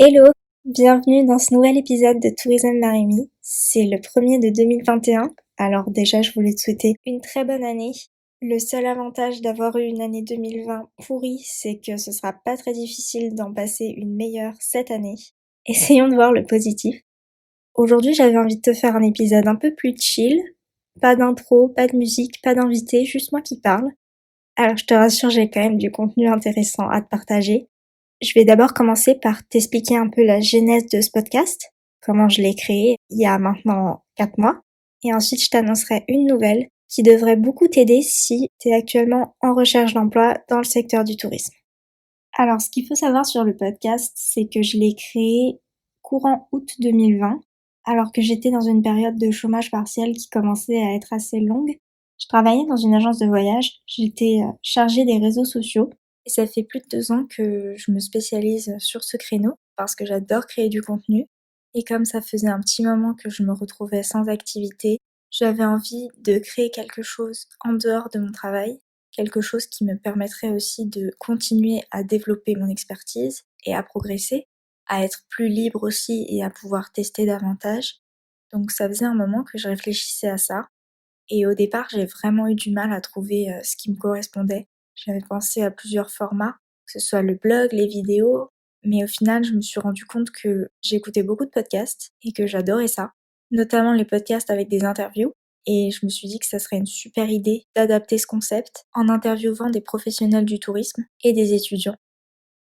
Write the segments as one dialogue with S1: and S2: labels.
S1: Hello, bienvenue dans ce nouvel épisode de Tourism Marimi. C'est le premier de 2021, alors déjà je voulais te souhaiter une très bonne année. Le seul avantage d'avoir eu une année 2020 pourrie, c'est que ce sera pas très difficile d'en passer une meilleure cette année. Essayons de voir le positif. Aujourd'hui j'avais envie de te faire un épisode un peu plus chill, pas d'intro, pas de musique, pas d'invité, juste moi qui parle. Alors je te rassure, j'ai quand même du contenu intéressant à te partager. Je vais d'abord commencer par t'expliquer un peu la genèse de ce podcast, comment je l'ai créé il y a maintenant 4 mois, et ensuite je t'annoncerai une nouvelle qui devrait beaucoup t'aider si tu es actuellement en recherche d'emploi dans le secteur du tourisme. Alors ce qu'il faut savoir sur le podcast, c'est que je l'ai créé courant août 2020, alors que j'étais dans une période de chômage partiel qui commençait à être assez longue. Je travaillais dans une agence de voyage, j'étais chargée des réseaux sociaux, et ça fait plus de 2 ans que je me spécialise sur ce créneau parce que j'adore créer du contenu. Et comme ça faisait un petit moment que je me retrouvais sans activité, j'avais envie de créer quelque chose en dehors de mon travail, quelque chose qui me permettrait aussi de continuer à développer mon expertise et à progresser, à être plus libre aussi et à pouvoir tester davantage. Donc ça faisait un moment que je réfléchissais à ça. Et au départ, j'ai vraiment eu du mal à trouver ce qui me correspondait. J'avais pensé à plusieurs formats, que ce soit le blog, les vidéos, mais au final, je me suis rendu compte que j'écoutais beaucoup de podcasts et que j'adorais ça, notamment les podcasts avec des interviews. Et je me suis dit que ça serait une super idée d'adapter ce concept en interviewant des professionnels du tourisme et des étudiants.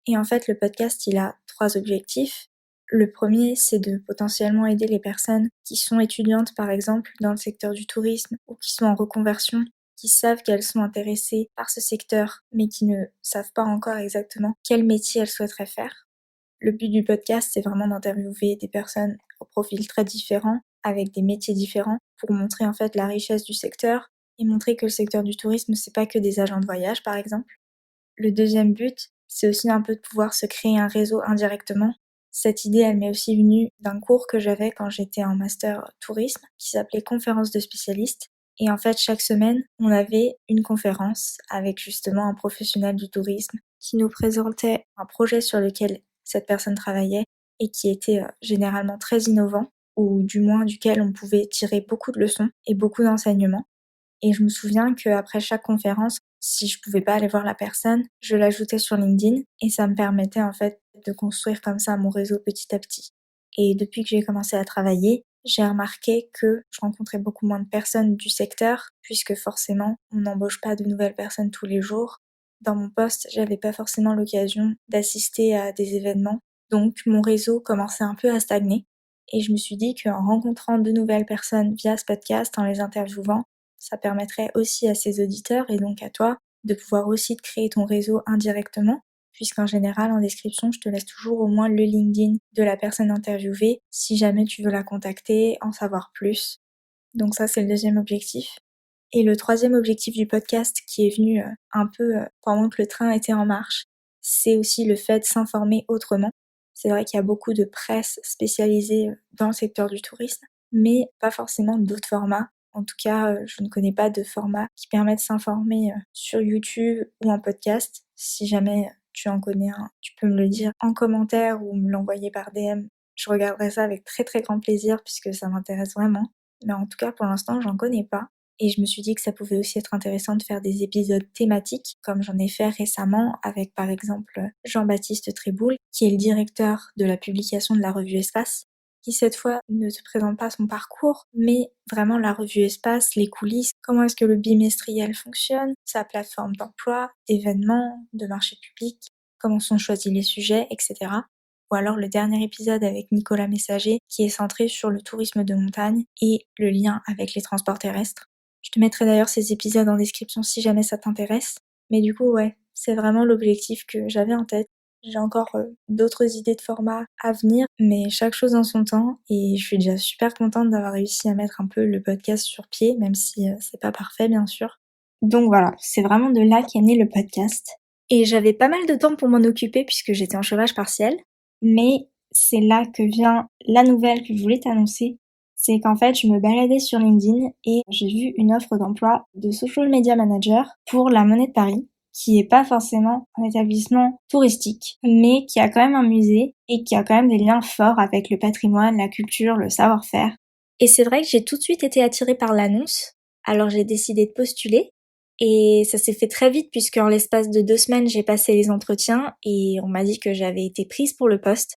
S1: Et en fait, le podcast, il a 3 objectifs. Le premier, c'est de potentiellement aider les personnes qui sont étudiantes, par exemple, dans le secteur du tourisme ou qui sont en reconversion, qui savent qu'elles sont intéressées par ce secteur, mais qui ne savent pas encore exactement quel métier elles souhaiteraient faire. Le but du podcast, c'est vraiment d'interviewer des personnes au profil très différent, avec des métiers différents, pour montrer en fait la richesse du secteur et montrer que le secteur du tourisme, c'est pas que des agents de voyage, par exemple. Le deuxième but, c'est aussi un peu de pouvoir se créer un réseau indirectement. Cette idée, elle m'est aussi venue d'un cours que j'avais quand j'étais en master tourisme, qui s'appelait conférence de spécialistes. Et en fait, chaque semaine, on avait une conférence avec justement un professionnel du tourisme qui nous présentait un projet sur lequel cette personne travaillait et qui était généralement très innovant, ou du moins duquel on pouvait tirer beaucoup de leçons et beaucoup d'enseignements. Et je me souviens qu'après chaque conférence, si je pouvais pas aller voir la personne, je l'ajoutais sur LinkedIn et ça me permettait en fait de construire comme ça mon réseau petit à petit. Et depuis que j'ai commencé à travailler, j'ai remarqué que je rencontrais beaucoup moins de personnes du secteur puisque forcément, on n'embauche pas de nouvelles personnes tous les jours. Dans mon poste, j'avais pas forcément l'occasion d'assister à des événements, donc mon réseau commençait un peu à stagner. Et je me suis dit qu'en rencontrant de nouvelles personnes via ce podcast, en les interviewant, ça permettrait aussi à ses auditeurs et donc à toi de pouvoir aussi te créer ton réseau indirectement, puisqu'en général, en description, je te laisse toujours au moins le LinkedIn de la personne interviewée si jamais tu veux la contacter, en savoir plus. Donc ça, c'est le deuxième objectif. Et le troisième objectif du podcast qui est venu un peu pendant que le train était en marche, c'est aussi le fait de s'informer autrement. C'est vrai qu'il y a beaucoup de presse spécialisée dans le secteur du tourisme, mais pas forcément d'autres formats. En tout cas, je ne connais pas de format qui permet de s'informer sur YouTube ou en podcast. Si jamais tu en connais un, tu peux me le dire en commentaire ou me l'envoyer par DM. Je regarderai ça avec très très grand plaisir puisque ça m'intéresse vraiment. Mais en tout cas, pour l'instant, j'en connais pas. Et je me suis dit que ça pouvait aussi être intéressant de faire des épisodes thématiques, comme j'en ai fait récemment avec par exemple Jean-Baptiste Tréboul, qui est le directeur de la publication de la revue Espace, qui cette fois ne te présente pas son parcours, mais vraiment la revue Espace, les coulisses, comment est-ce que le bimestriel fonctionne, sa plateforme d'emploi, d'événements, de marché public, comment sont choisis les sujets, etc. Ou alors le dernier épisode avec Nicolas Messager qui est centré sur le tourisme de montagne et le lien avec les transports terrestres. Je te mettrai d'ailleurs ces épisodes en description si jamais ça t'intéresse. Mais du coup, ouais, c'est vraiment l'objectif que j'avais en tête. J'ai encore d'autres idées de format à venir, mais chaque chose en son temps. Et je suis déjà super contente d'avoir réussi à mettre un peu le podcast sur pied, même si c'est pas parfait, bien sûr. Donc voilà, c'est vraiment de là qu'est né le podcast. Et j'avais pas mal de temps pour m'en occuper puisque j'étais en chômage partiel. Mais c'est là que vient la nouvelle que je voulais t'annoncer. C'est qu'en fait, je me baladais sur LinkedIn et j'ai vu une offre d'emploi de social media manager pour la Monnaie de Paris, qui est pas forcément un établissement touristique, mais qui a quand même un musée et qui a quand même des liens forts avec le patrimoine, la culture, le savoir-faire. Et c'est vrai que j'ai tout de suite été attirée par l'annonce, alors j'ai décidé de postuler. Et ça s'est fait très vite puisque en l'espace de 2 semaines, j'ai passé les entretiens et on m'a dit que j'avais été prise pour le poste.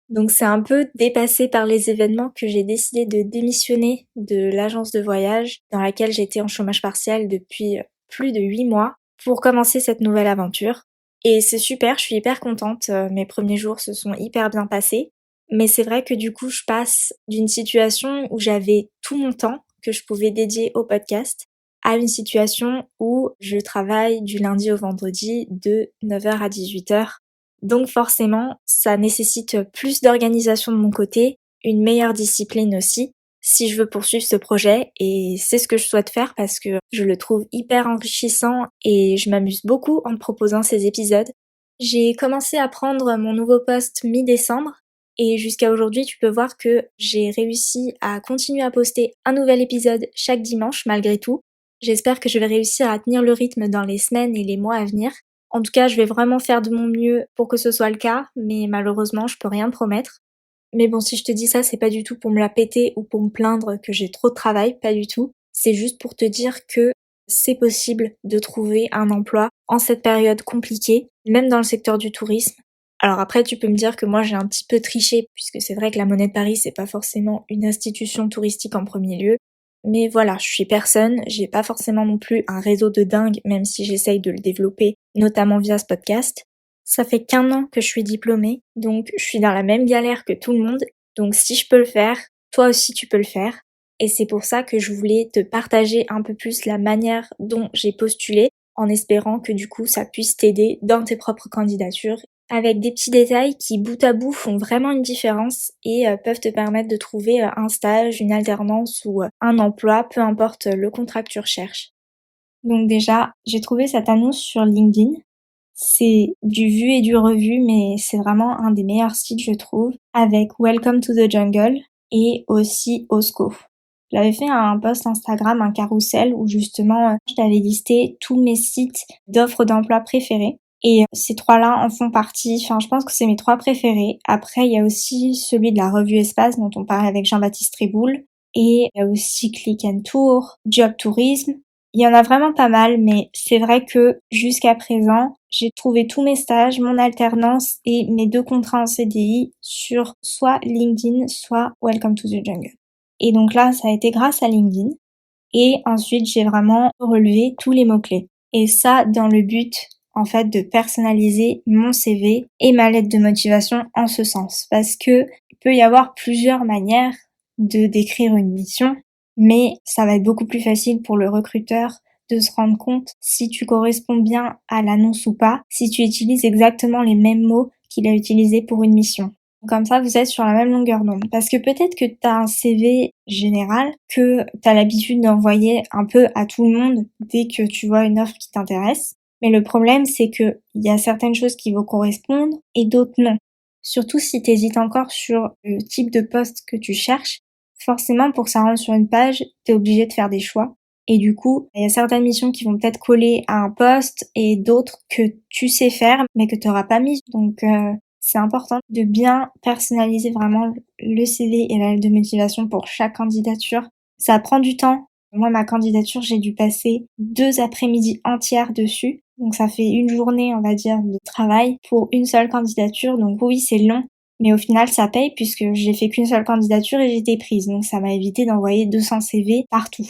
S1: Donc c'est un peu dépassée par les événements que j'ai décidé de démissionner de l'agence de voyage dans laquelle j'étais en chômage partiel depuis plus de 8 mois pour commencer cette nouvelle aventure. Et c'est super, je suis hyper contente, mes premiers jours se sont hyper bien passés. Mais c'est vrai que du coup, je passe d'une situation où j'avais tout mon temps que je pouvais dédier au podcast à une situation où je travaille du lundi au vendredi de 9h à 18h. Donc forcément, ça nécessite plus d'organisation de mon côté, une meilleure discipline aussi, si je veux poursuivre ce projet, et c'est ce que je souhaite faire parce que je le trouve hyper enrichissant et je m'amuse beaucoup en te proposant ces épisodes. J'ai commencé à prendre mon nouveau poste mi-décembre et jusqu'à aujourd'hui, tu peux voir que j'ai réussi à continuer à poster un nouvel épisode chaque dimanche malgré tout. J'espère que je vais réussir à tenir le rythme dans les semaines et les mois à venir. En tout cas, je vais vraiment faire de mon mieux pour que ce soit le cas, mais malheureusement, je peux rien promettre. Mais bon, si je te dis ça, c'est pas du tout pour me la péter ou pour me plaindre que j'ai trop de travail, pas du tout. C'est juste pour te dire que c'est possible de trouver un emploi en cette période compliquée, même dans le secteur du tourisme. Alors après, tu peux me dire que moi j'ai un petit peu triché, puisque c'est vrai que la Monnaie de Paris, c'est pas forcément une institution touristique en premier lieu. Mais voilà, je suis personne, j'ai pas forcément non plus un réseau de dingue, même si j'essaye de le développer, notamment via ce podcast. Ça fait qu'1 an que je suis diplômée, donc je suis dans la même galère que tout le monde. Donc si je peux le faire, toi aussi tu peux le faire. Et c'est pour ça que je voulais te partager un peu plus la manière dont j'ai postulé, en espérant que du coup ça puisse t'aider dans tes propres candidatures, avec des petits détails qui bout à bout font vraiment une différence et peuvent te permettre de trouver un stage, une alternance ou un emploi, peu importe le contrat que tu recherches. Donc déjà, j'ai trouvé cette annonce sur LinkedIn. C'est du vu et du revu, mais c'est vraiment un des meilleurs sites, je trouve, avec Welcome to the Jungle et aussi Osco. J'avais fait un post Instagram, un carrousel, où justement, je t'avais listé tous mes sites d'offres d'emploi préférés. Et ces 3-là en font partie, enfin je pense que c'est mes 3 préférés. Après, il y a aussi celui de la revue Espace dont on parlait avec Jean-Baptiste Tréboul. Et il y a aussi Click and Tour, Job Tourisme. Il y en a vraiment pas mal, mais c'est vrai que jusqu'à présent, j'ai trouvé tous mes stages, mon alternance et mes 2 contrats en CDI sur soit LinkedIn, soit Welcome to the Jungle. Et donc là, ça a été grâce à LinkedIn. Et ensuite, j'ai vraiment relevé tous les mots-clés. Et ça, dans le but, en fait, de personnaliser mon CV et ma lettre de motivation en ce sens. Parce que il peut y avoir plusieurs manières de décrire une mission, mais ça va être beaucoup plus facile pour le recruteur de se rendre compte si tu corresponds bien à l'annonce ou pas, si tu utilises exactement les mêmes mots qu'il a utilisés pour une mission. Comme ça, vous êtes sur la même longueur d'onde. Parce que peut-être que tu as un CV général que tu as l'habitude d'envoyer un peu à tout le monde dès que tu vois une offre qui t'intéresse. Mais le problème, c'est que il y a certaines choses qui vont correspondre et d'autres non. Surtout si tu hésites encore sur le type de poste que tu cherches. Forcément, pour que ça rentre sur une page, tu es obligé de faire des choix. Et du coup, il y a certaines missions qui vont peut-être coller à un poste et d'autres que tu sais faire mais que tu n'auras pas mis. Donc, c'est important de bien personnaliser vraiment le CV et la lettre de motivation pour chaque candidature. Ça prend du temps. Moi, ma candidature, j'ai dû passer 2 après-midi entières dessus. Donc ça fait une journée, on va dire, de travail pour une seule candidature. Donc oui, c'est long. Mais au final, ça paye puisque j'ai fait qu'une seule candidature et j'ai été prise. Donc ça m'a évité d'envoyer 200 CV partout.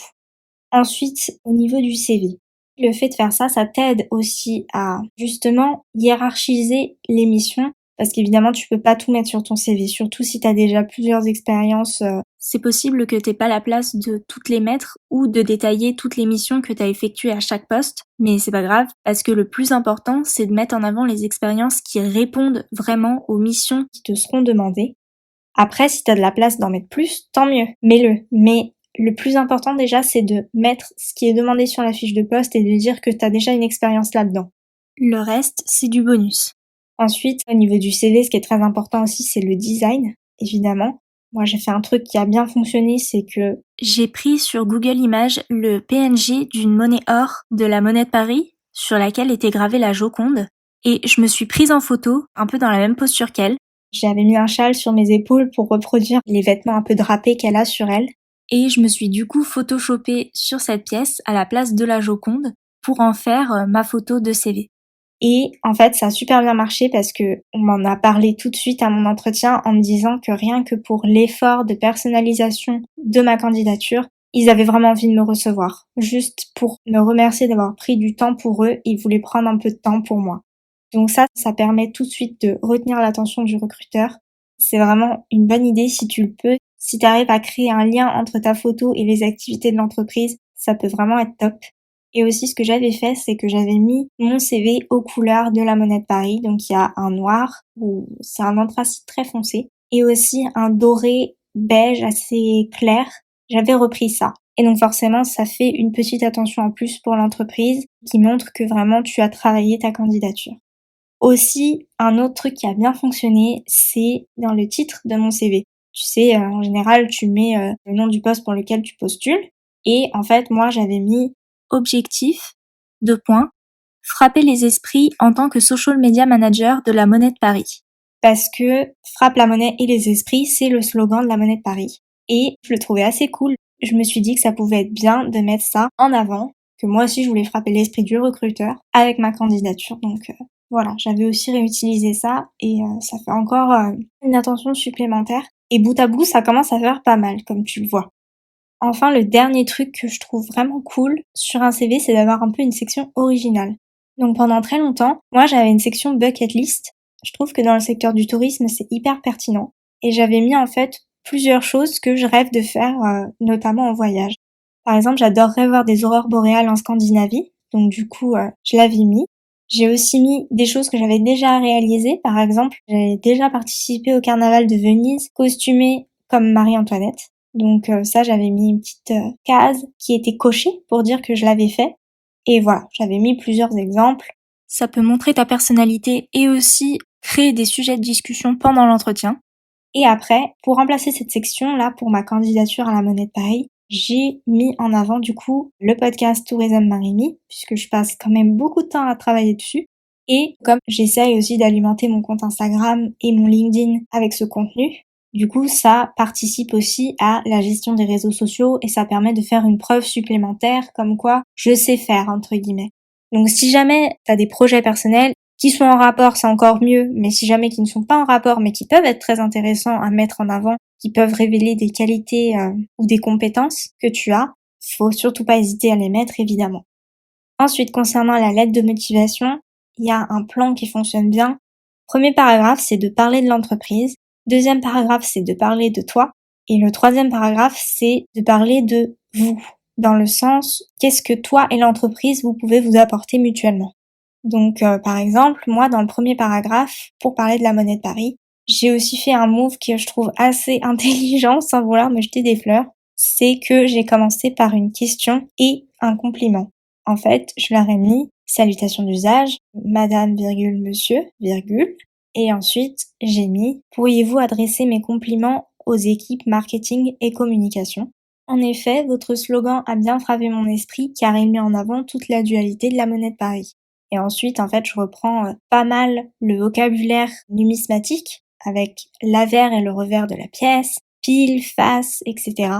S1: Ensuite, au niveau du CV. Le fait de faire ça, ça t'aide aussi à justement hiérarchiser les missions. Parce qu'évidemment, tu peux pas tout mettre sur ton CV, surtout si tu as déjà plusieurs expériences. C'est possible que t'aies pas la place de toutes les mettre ou de détailler toutes les missions que tu as effectuées à chaque poste, mais c'est pas grave, parce que le plus important, c'est de mettre en avant les expériences qui répondent vraiment aux missions qui te seront demandées. Après, si tu as de la place d'en mettre plus, tant mieux, mets-le. Mais le plus important déjà, c'est de mettre ce qui est demandé sur la fiche de poste et de dire que tu as déjà une expérience là-dedans. Le reste, c'est du bonus. Ensuite, au niveau du CV, ce qui est très important aussi, c'est le design, évidemment. Moi, j'ai fait un truc qui a bien fonctionné, c'est que j'ai pris sur Google Images le PNG d'une monnaie or de la Monnaie de Paris sur laquelle était gravée la Joconde et je me suis prise en photo, un peu dans la même posture qu'elle. J'avais mis un châle sur mes épaules pour reproduire les vêtements un peu drapés qu'elle a sur elle. Et je me suis du coup photoshopée sur cette pièce à la place de la Joconde pour en faire ma photo de CV. Et en fait, ça a super bien marché parce que on m'en a parlé tout de suite à mon entretien en me disant que rien que pour l'effort de personnalisation de ma candidature, ils avaient vraiment envie de me recevoir. Juste pour me remercier d'avoir pris du temps pour eux, ils voulaient prendre un peu de temps pour moi. Donc ça permet tout de suite de retenir l'attention du recruteur. C'est vraiment une bonne idée si tu le peux. Si tu arrives à créer un lien entre ta photo et les activités de l'entreprise, ça peut vraiment être top. Et aussi, ce que j'avais fait, c'est que j'avais mis mon CV aux couleurs de la Monnaie de Paris. Donc, il y a un noir, ou c'est un anthracite très foncé, et aussi un doré beige assez clair. J'avais repris ça. Et donc, forcément, ça fait une petite attention en plus pour l'entreprise qui montre que vraiment tu as travaillé ta candidature. Aussi, un autre truc qui a bien fonctionné, c'est dans le titre de mon CV. Tu sais, en général, tu mets le nom du poste pour lequel tu postules. Et en fait, moi, j'avais mis objectif, frapper les esprits en tant que social media manager de la Monnaie de Paris. Parce que frappe la monnaie et les esprits, c'est le slogan de la Monnaie de Paris. Et je le trouvais assez cool. Je me suis dit que ça pouvait être bien de mettre ça en avant, que moi aussi je voulais frapper l'esprit du recruteur avec ma candidature. Donc voilà, j'avais aussi réutilisé ça et ça fait encore une attention supplémentaire. Et bout à bout, ça commence à faire pas mal, comme tu le vois. Enfin, le dernier truc que je trouve vraiment cool sur un CV, c'est d'avoir un peu une section originale. Donc pendant très longtemps, moi j'avais une section bucket list. Je trouve que dans le secteur du tourisme, c'est hyper pertinent. Et j'avais mis en fait plusieurs choses que je rêve de faire, notamment en voyage. Par exemple, j'adorerais voir des aurores boréales en Scandinavie. Donc du coup, je l'avais mis. J'ai aussi mis des choses que j'avais déjà réalisées. Par exemple, j'ai déjà participé au carnaval de Venise, costumée comme Marie-Antoinette. Donc ça, j'avais mis une petite case qui était cochée pour dire que je l'avais fait. Et voilà, j'avais mis plusieurs exemples. Ça peut montrer ta personnalité et aussi créer des sujets de discussion pendant l'entretien. Et après, pour remplacer cette section-là pour ma candidature à la Monnaie de Paris, j'ai mis en avant du coup le podcast Tourism Marimi, puisque je passe quand même beaucoup de temps à travailler dessus. Et comme j'essaye aussi d'alimenter mon compte Instagram et mon LinkedIn avec ce contenu, du coup, ça participe aussi à la gestion des réseaux sociaux et ça permet de faire une preuve supplémentaire comme quoi je sais faire, entre guillemets. Donc si jamais tu as des projets personnels qui sont en rapport, c'est encore mieux, mais si jamais qui ne sont pas en rapport mais qui peuvent être très intéressants à mettre en avant, qui peuvent révéler des qualités ou des compétences que tu as, faut surtout pas hésiter à les mettre, évidemment. Ensuite, concernant la lettre de motivation, il y a un plan qui fonctionne bien. Premier paragraphe, c'est de parler de l'entreprise. Deuxième paragraphe, c'est de parler de toi. Et le troisième paragraphe, c'est de parler de vous. Dans le sens, qu'est-ce que toi et l'entreprise, vous pouvez vous apporter mutuellement. Donc, par exemple, moi, dans le premier paragraphe, pour parler de la Monnaie de Paris, j'ai aussi fait un move que je trouve assez intelligent, sans vouloir me jeter des fleurs. C'est que j'ai commencé par une question et un compliment. En fait, je leur ai mis salutations d'usage, madame, monsieur, et ensuite, j'ai mis pourriez-vous adresser mes compliments aux équipes marketing et communication. En effet, votre slogan a bien frappé mon esprit car il met en avant toute la dualité de la Monnaie de Paris. Et ensuite, en fait, je reprends pas mal le vocabulaire numismatique avec l'avers et le revers de la pièce, pile, face, etc.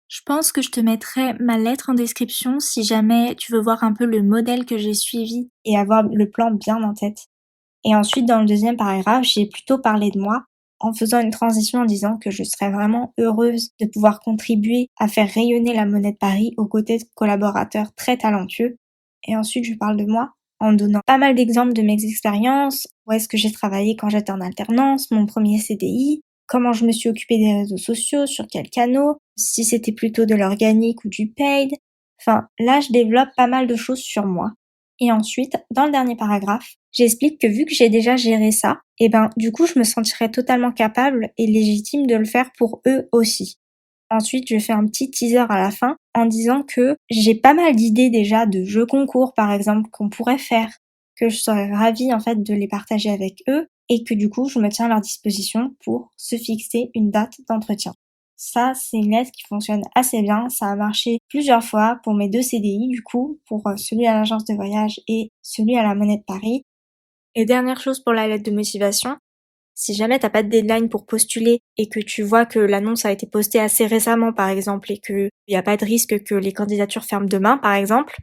S1: Je pense que je te mettrai ma lettre en description si jamais tu veux voir un peu le modèle que j'ai suivi et avoir le plan bien en tête. Et ensuite, dans le deuxième paragraphe, j'ai plutôt parlé de moi en faisant une transition en disant que je serais vraiment heureuse de pouvoir contribuer à faire rayonner la Monnaie de Paris aux côtés de collaborateurs très talentueux. Et ensuite, je parle de moi en donnant pas mal d'exemples de mes expériences, où est-ce que j'ai travaillé quand j'étais en alternance, mon premier CDI, comment je me suis occupée des réseaux sociaux, sur quels canaux, si c'était plutôt de l'organique ou du paid. Enfin, là, je développe pas mal de choses sur moi. Et ensuite, dans le dernier paragraphe, j'explique que vu que j'ai déjà géré ça, du coup, je me sentirais totalement capable et légitime de le faire pour eux aussi. Ensuite, je fais un petit teaser à la fin en disant que j'ai pas mal d'idées déjà de jeux concours, par exemple, qu'on pourrait faire, que je serais ravie, en fait, de les partager avec eux et que du coup, je me tiens à leur disposition pour se fixer une date d'entretien. Ça, c'est une lettre qui fonctionne assez bien. Ça a marché plusieurs fois pour mes 2 CDI, du coup, pour celui à l'agence de voyage et celui à la Monnaie de Paris. Et dernière chose pour la lettre de motivation, si jamais t'as pas de deadline pour postuler et que tu vois que l'annonce a été postée assez récemment, par exemple, et qu'il n'y a pas de risque que les candidatures ferment demain, par exemple,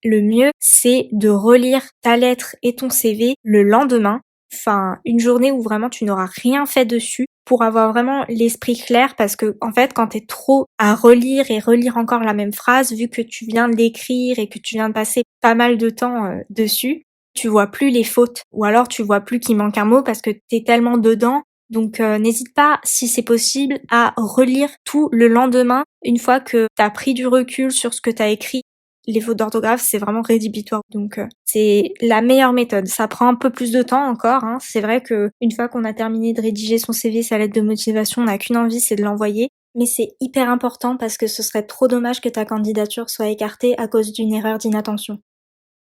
S1: le mieux, c'est de relire ta lettre et ton CV le lendemain, enfin, une journée où vraiment tu n'auras rien fait dessus pour avoir vraiment l'esprit clair parce que, en fait, quand t'es trop à relire et relire encore la même phrase, vu que tu viens de l'écrire et que tu viens de passer pas mal de temps dessus, tu vois plus les fautes ou alors tu vois plus qu'il manque un mot parce que t'es tellement dedans. Donc n'hésite pas, si c'est possible, à relire tout le lendemain une fois que t'as pris du recul sur ce que t'as écrit. Les fautes d'orthographe, c'est vraiment rédhibitoire. Donc c'est la meilleure méthode. Ça prend un peu plus de temps encore, hein. C'est vrai que une fois qu'on a terminé de rédiger son CV, sa lettre de motivation, on n'a qu'une envie, c'est de l'envoyer. Mais c'est hyper important parce que ce serait trop dommage que ta candidature soit écartée à cause d'une erreur d'inattention.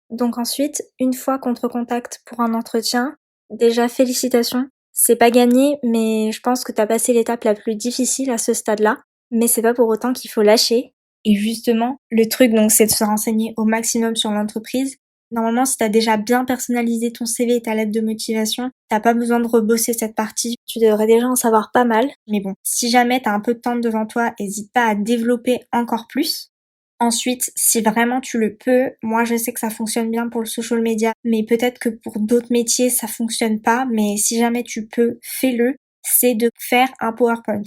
S1: Donc ensuite, une fois qu'on te recontacte pour un entretien, déjà félicitations. C'est pas gagné, mais je pense que t'as passé l'étape la plus difficile à ce stade-là. Mais c'est pas pour autant qu'il faut lâcher. Et justement, le truc donc c'est de se renseigner au maximum sur l'entreprise. Normalement, si t'as déjà bien personnalisé ton CV et ta lettre de motivation, t'as pas besoin de rebosser cette partie. Tu devrais déjà en savoir pas mal. Mais bon, si jamais t'as un peu de temps devant toi, hésite pas à développer encore plus. Ensuite, si vraiment tu le peux, moi je sais que ça fonctionne bien pour le social media, mais peut-être que pour d'autres métiers ça fonctionne pas, mais si jamais tu peux, fais-le, c'est de faire un PowerPoint.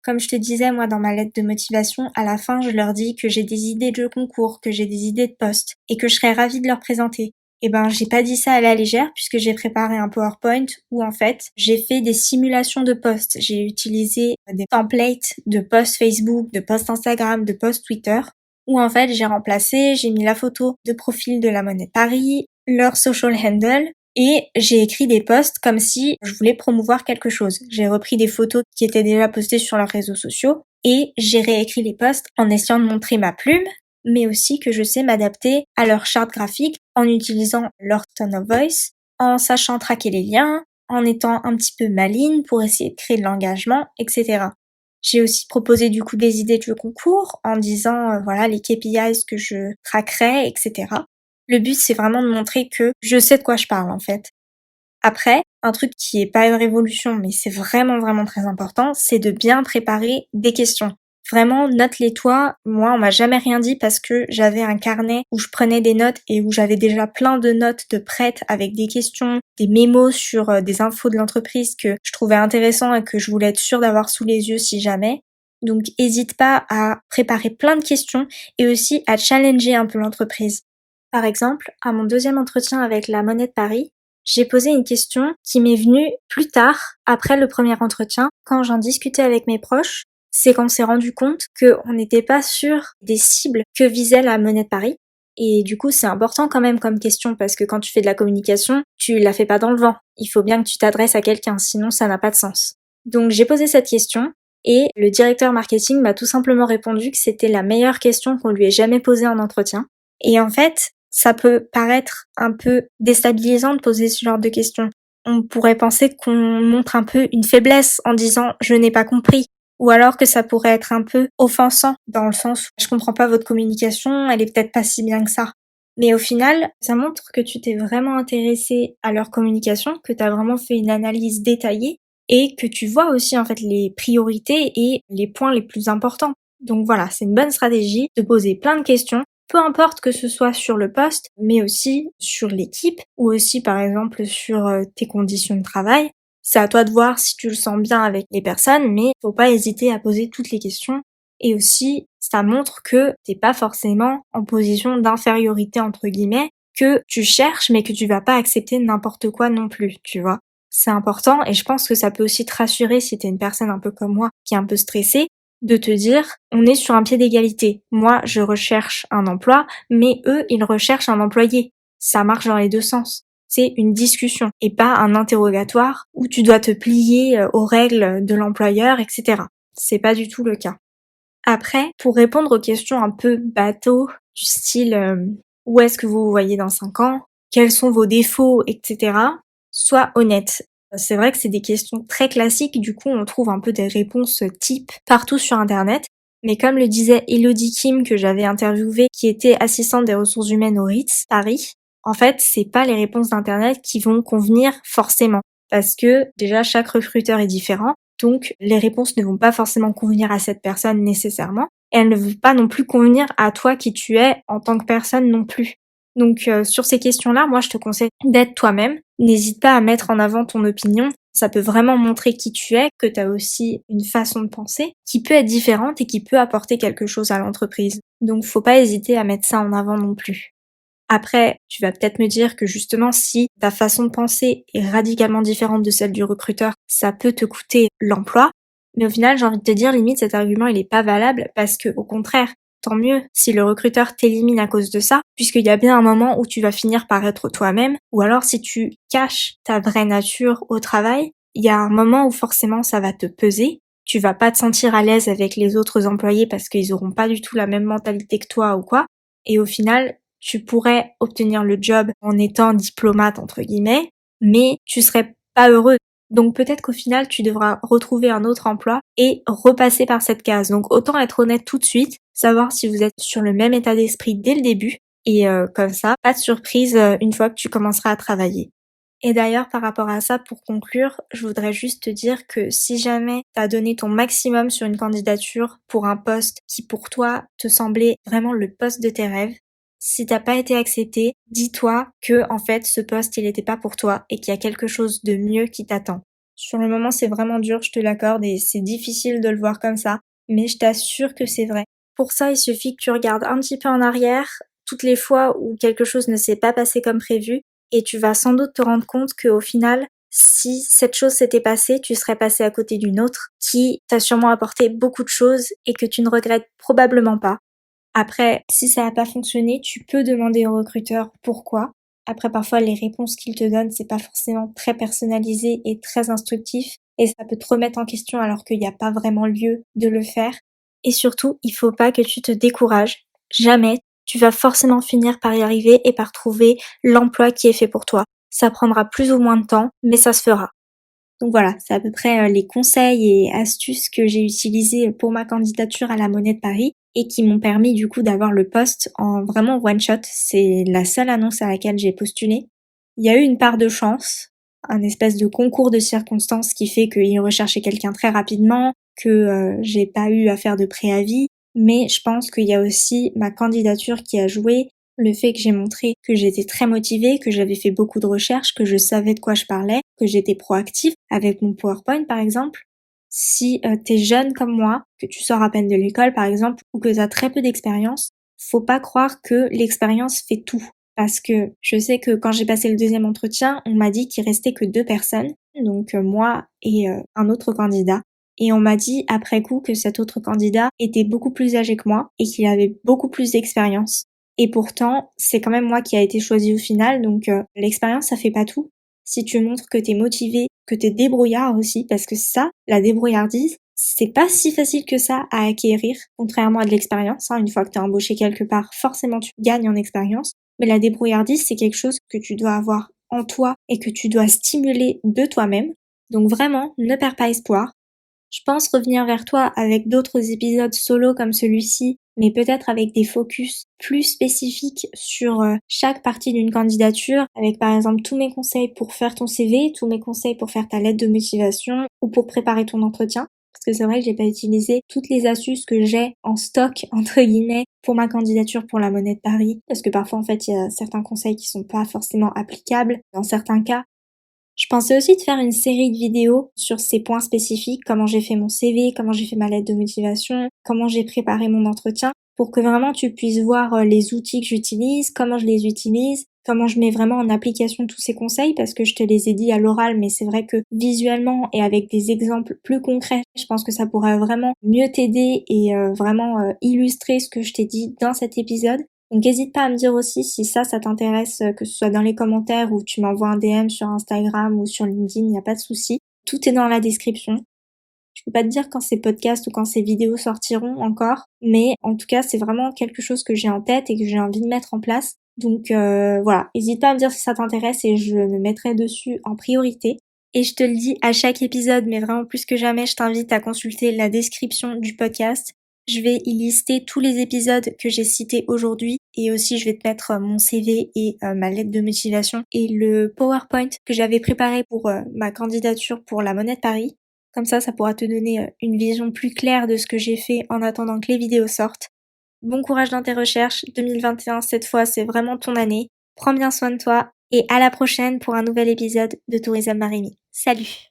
S1: Comme je te disais, moi dans ma lettre de motivation, à la fin je leur dis que j'ai des idées de concours, que j'ai des idées de postes, et que je serais ravie de leur présenter. Eh ben, j'ai pas dit ça à la légère puisque j'ai préparé un PowerPoint où en fait, j'ai fait des simulations de posts. J'ai utilisé des templates de posts Facebook, de posts Instagram, de posts Twitter où en fait j'ai mis la photo de profil de la Monnaie de Paris, leur social handle, et j'ai écrit des posts comme si je voulais promouvoir quelque chose. J'ai repris des photos qui étaient déjà postées sur leurs réseaux sociaux, et j'ai réécrit les posts en essayant de montrer ma plume, mais aussi que je sais m'adapter à leur charte graphique en utilisant leur tone of voice, en sachant traquer les liens, en étant un petit peu maligne pour essayer de créer de l'engagement, etc. J'ai aussi proposé du coup des idées de concours en disant voilà les KPIs que je traquerais, etc. Le but c'est vraiment de montrer que je sais de quoi je parle en fait. Après, un truc qui est pas une révolution mais c'est vraiment vraiment très important, c'est de bien préparer des questions. Vraiment, note-les toi. Moi, on m'a jamais rien dit parce que j'avais un carnet où je prenais des notes et où j'avais déjà plein de notes de prêtes avec des questions, des mémos sur des infos de l'entreprise que je trouvais intéressant et que je voulais être sûre d'avoir sous les yeux si jamais. Donc, hésite pas à préparer plein de questions et aussi à challenger un peu l'entreprise. Par exemple, à mon deuxième entretien avec la Monnaie de Paris, j'ai posé une question qui m'est venue plus tard, après le premier entretien, quand j'en discutais avec mes proches. C'est qu'on s'est rendu compte qu'on n'était pas sûr des cibles que visait la Monnaie de Paris. Et du coup, c'est important quand même comme question parce que quand tu fais de la communication, tu la fais pas dans le vent. Il faut bien que tu t'adresses à quelqu'un, sinon ça n'a pas de sens. Donc j'ai posé cette question et le directeur marketing m'a tout simplement répondu que c'était la meilleure question qu'on lui ait jamais posée en entretien. Et en fait, ça peut paraître un peu déstabilisant de poser ce genre de questions. On pourrait penser qu'on montre un peu une faiblesse en disant je n'ai pas compris. Ou alors que ça pourrait être un peu offensant, dans le sens où je comprends pas votre communication, elle est peut-être pas si bien que ça. Mais au final, ça montre que tu t'es vraiment intéressé à leur communication, que tu as vraiment fait une analyse détaillée et que tu vois aussi en fait les priorités et les points les plus importants. Donc voilà, c'est une bonne stratégie de poser plein de questions, peu importe que ce soit sur le poste, mais aussi sur l'équipe ou aussi par exemple sur tes conditions de travail. C'est à toi de voir si tu le sens bien avec les personnes, mais faut pas hésiter à poser toutes les questions. Et aussi, ça montre que t'es pas forcément en position d'infériorité entre guillemets, que tu cherches mais que tu vas pas accepter n'importe quoi non plus, tu vois. C'est important et je pense que ça peut aussi te rassurer si t'es une personne un peu comme moi qui est un peu stressée, de te dire on est sur un pied d'égalité. Moi, je recherche un emploi, mais eux, ils recherchent un employé. Ça marche dans les deux sens. C'est une discussion et pas un interrogatoire où tu dois te plier aux règles de l'employeur, etc. C'est pas du tout le cas. Après, pour répondre aux questions un peu bateau, du style où est-ce que vous vous voyez dans 5 ans, quels sont vos défauts, etc., sois honnête. C'est vrai que c'est des questions très classiques, du coup on trouve un peu des réponses types partout sur internet. Mais comme le disait Elodie Kim que j'avais interviewée, qui était assistante des ressources humaines au Ritz Paris, en fait c'est pas les réponses d'internet qui vont convenir forcément. Parce que déjà chaque recruteur est différent, donc les réponses ne vont pas forcément convenir à cette personne nécessairement, et elles ne vont pas non plus convenir à toi qui tu es en tant que personne non plus. Donc sur ces questions-là, moi je te conseille d'être toi-même. N'hésite pas à mettre en avant ton opinion. Ça peut vraiment montrer qui tu es, que tu as aussi une façon de penser qui peut être différente et qui peut apporter quelque chose à l'entreprise. Donc faut pas hésiter à mettre ça en avant non plus. Après, tu vas peut-être me dire que justement si ta façon de penser est radicalement différente de celle du recruteur, ça peut te coûter l'emploi. Mais au final, j'ai envie de te dire, limite cet argument il est pas valable parce que au contraire, tant mieux si le recruteur t'élimine à cause de ça, puisqu'il y a bien un moment où tu vas finir par être toi-même, ou alors si tu caches ta vraie nature au travail, il y a un moment où forcément ça va te peser, tu vas pas te sentir à l'aise avec les autres employés parce qu'ils auront pas du tout la même mentalité que toi ou quoi, et au final, tu pourrais obtenir le job en étant diplomate entre guillemets, mais tu serais pas heureux. Donc peut-être qu'au final, tu devras retrouver un autre emploi et repasser par cette case. Donc autant être honnête tout de suite, savoir si vous êtes sur le même état d'esprit dès le début, et comme ça, pas de surprise une fois que tu commenceras à travailler. Et d'ailleurs, par rapport à ça, pour conclure, je voudrais juste te dire que si jamais t'as donné ton maximum sur une candidature pour un poste qui pour toi te semblait vraiment le poste de tes rêves, si t'as pas été accepté, dis-toi que en fait ce poste il était pas pour toi et qu'il y a quelque chose de mieux qui t'attend. Sur le moment c'est vraiment dur, je te l'accorde, et c'est difficile de le voir comme ça, mais je t'assure que c'est vrai. Pour ça, il suffit que tu regardes un petit peu en arrière, toutes les fois où quelque chose ne s'est pas passé comme prévu, et tu vas sans doute te rendre compte qu'au final, si cette chose s'était passée, tu serais passé à côté d'une autre qui t'a sûrement apporté beaucoup de choses et que tu ne regrettes probablement pas. Après, si ça n'a pas fonctionné, tu peux demander au recruteur pourquoi. Après, parfois, les réponses qu'il te donne, c'est pas forcément très personnalisé et très instructif, et ça peut te remettre en question alors qu'il n'y a pas vraiment lieu de le faire. Et surtout, il faut pas que tu te décourages. Jamais. Tu vas forcément finir par y arriver et par trouver l'emploi qui est fait pour toi. Ça prendra plus ou moins de temps, mais ça se fera. Donc voilà, c'est à peu près les conseils et astuces que j'ai utilisés pour ma candidature à la Monnaie de Paris et qui m'ont permis du coup d'avoir le poste en vraiment one shot. C'est la seule annonce à laquelle j'ai postulé. Il y a eu une part de chance, un espèce de concours de circonstances qui fait qu'ils recherchaient quelqu'un très rapidement, que j'ai pas eu à faire de préavis, mais je pense qu'il y a aussi ma candidature qui a joué, le fait que j'ai montré que j'étais très motivée, que j'avais fait beaucoup de recherches, que je savais de quoi je parlais, que j'étais proactive avec mon PowerPoint par exemple. Si t'es jeune comme moi, que tu sors à peine de l'école par exemple, ou que t'as très peu d'expérience, faut pas croire que l'expérience fait tout. Parce que je sais que quand j'ai passé le deuxième entretien, on m'a dit qu'il restait que 2 personnes, donc moi et un autre candidat. Et on m'a dit après coup que cet autre candidat était beaucoup plus âgé que moi et qu'il avait beaucoup plus d'expérience. Et pourtant, c'est quand même moi qui a été choisie au final, donc l'expérience ça fait pas tout. Si tu montres que t'es motivé, que t'es débrouillard aussi, parce que ça, la débrouillardise, c'est pas si facile que ça à acquérir, contrairement à de l'expérience. Une fois que t'es embauché quelque part, forcément tu gagnes en expérience. Mais la débrouillardise, c'est quelque chose que tu dois avoir en toi et que tu dois stimuler de toi-même. Donc vraiment, ne perds pas espoir. Je pense revenir vers toi avec d'autres épisodes solo comme celui-ci, mais peut-être avec des focus plus spécifiques sur chaque partie d'une candidature, avec par exemple tous mes conseils pour faire ton CV, tous mes conseils pour faire ta lettre de motivation ou pour préparer ton entretien. Parce que c'est vrai que j'ai pas utilisé toutes les astuces que j'ai en stock, entre guillemets, pour ma candidature pour la Monnaie de Paris. Parce que parfois, en fait, il y a certains conseils qui sont pas forcément applicables dans certains cas. Je pensais aussi de faire une série de vidéos sur ces points spécifiques, comment j'ai fait mon CV, comment j'ai fait ma lettre de motivation, comment j'ai préparé mon entretien, pour que vraiment tu puisses voir les outils que j'utilise, comment je les utilise, comment je mets vraiment en application tous ces conseils, parce que je te les ai dit à l'oral, mais c'est vrai que visuellement et avec des exemples plus concrets, je pense que ça pourrait vraiment mieux t'aider et vraiment illustrer ce que je t'ai dit dans cet épisode. Donc n'hésite pas à me dire aussi si ça t'intéresse, que ce soit dans les commentaires ou tu m'envoies un DM sur Instagram ou sur LinkedIn, il n'y a pas de souci. Tout est dans la description. Je peux pas te dire quand ces podcasts ou quand ces vidéos sortiront encore, mais en tout cas c'est vraiment quelque chose que j'ai en tête et que j'ai envie de mettre en place. Donc voilà, n'hésite pas à me dire si ça t'intéresse et je me mettrai dessus en priorité. Et je te le dis à chaque épisode, mais vraiment plus que jamais, je t'invite à consulter la description du podcast. Je vais y lister tous les épisodes que j'ai cités aujourd'hui et aussi je vais te mettre mon CV et ma lettre de motivation et le PowerPoint que j'avais préparé pour ma candidature pour la Monnaie de Paris. Comme ça pourra te donner une vision plus claire de ce que j'ai fait en attendant que les vidéos sortent. Bon courage dans tes recherches, 2021 cette fois c'est vraiment ton année. Prends bien soin de toi et à la prochaine pour un nouvel épisode de Tourisme Marimi. Salut!